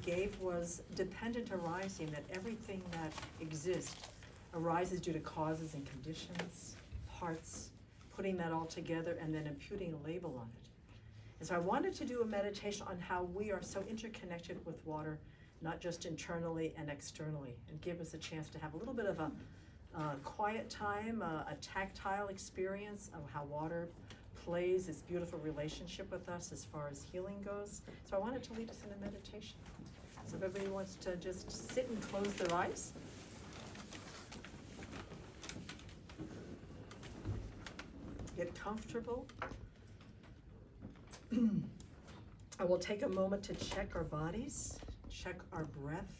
gave was dependent arising, that everything that exists arises due to causes and conditions, parts, putting that all together and then imputing a label on it. And so I wanted to do a meditation on how we are so interconnected with water, not just internally and externally, and give us a chance to have a little bit of a quiet time, a tactile experience of how water plays its beautiful relationship with us as far as healing goes. So I wanted to lead us in a meditation. So if everybody wants to just sit and close their eyes. Get comfortable. I will take a moment to check our bodies, check our breath.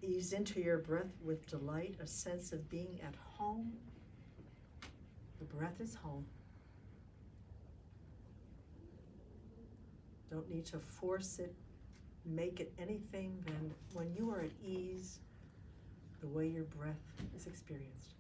Ease into your breath with delight, a sense of being at home. The breath is home. Don't need to force it, make it anything than when you are at ease, the way your breath is experienced.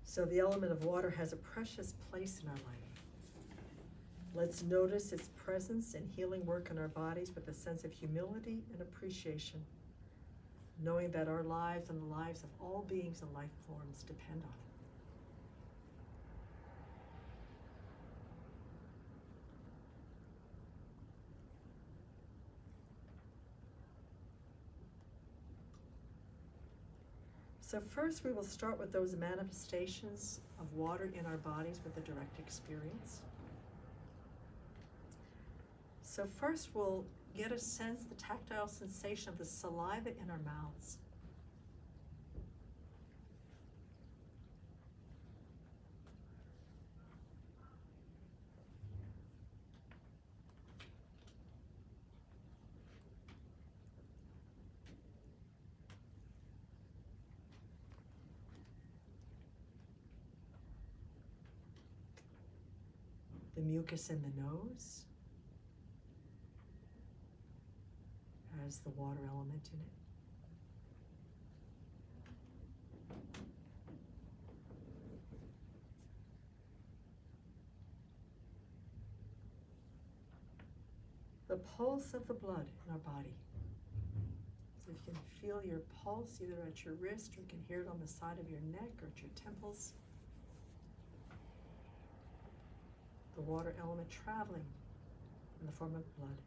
So the element of water has a precious place in our life. Let's notice its presence and healing work in our bodies with a sense of humility and appreciation, knowing that our lives and the lives of all beings and life forms depend on it. So first we will start with those manifestations of water in our bodies with a direct experience. So first we'll get a sense, the tactile sensation of the saliva in our mouths. The mucus in the nose has the water element in it. The pulse of the blood in our body. So if you can feel your pulse either at your wrist or you can hear it on the side of your neck or at your temples. The water element traveling in the form of blood.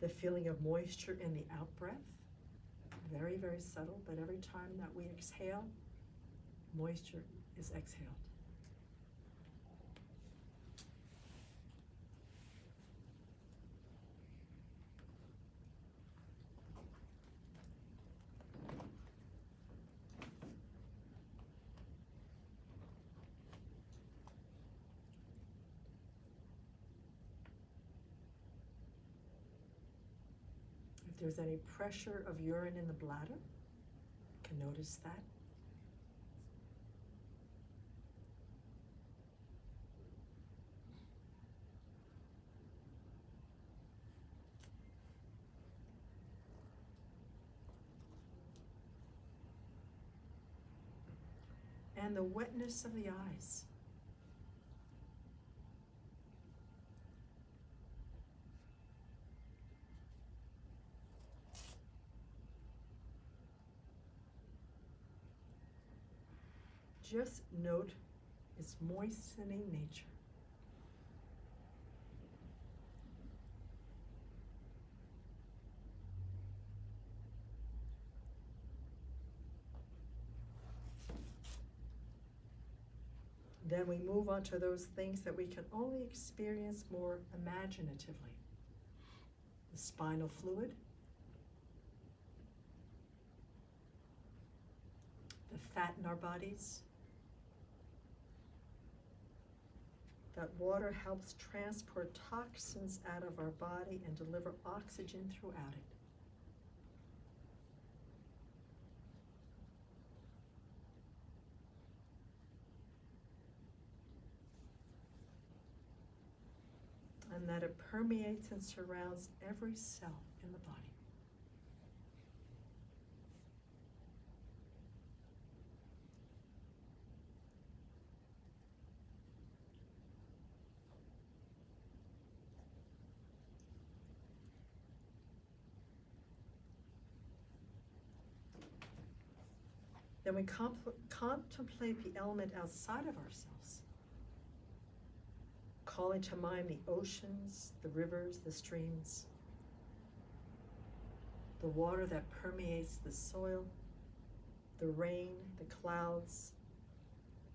The feeling of moisture in the out-breath. Very, very subtle, but every time that we exhale, moisture is exhaled. If there's any pressure of urine in the bladder, you can notice that. And the wetness of the eyes. just note its moistening nature. Then we move on to those things that we can only experience more imaginatively. The spinal fluid, the fat in our bodies. That water helps transport toxins out of our body and deliver oxygen throughout it. And that it permeates and surrounds every cell in the body. Then we contemplate the element outside of ourselves, calling to mind the oceans, the rivers, the streams, the water that permeates the soil, the rain, the clouds,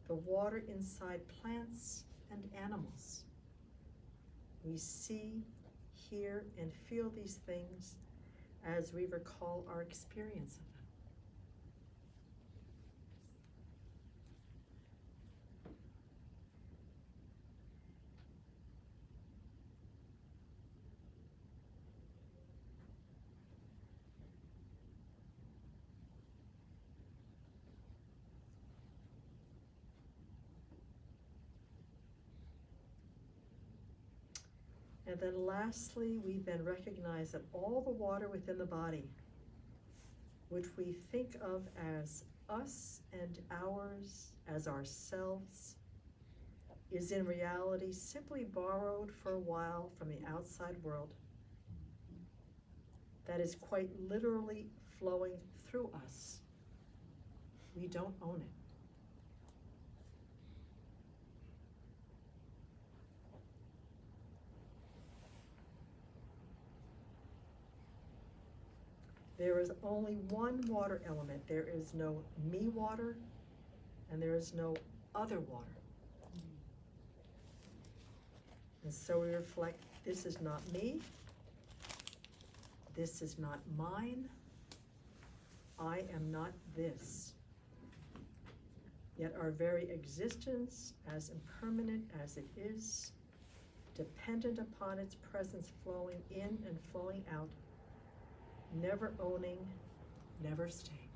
the water inside plants and animals. We see, hear, and feel these things as we recall our experience of them. And then lastly, we then recognize that all the water within the body, which we think of as us and ours, as ourselves, is in reality simply borrowed for a while from the outside world that is quite literally flowing through us. We don't own it. There is only one water element. There is no me water, and there is no other water. And so we reflect, this is not me, this is not mine, I am not this. Yet our very existence, as impermanent as it is, dependent upon its presence flowing in and flowing out, never owning, never staying.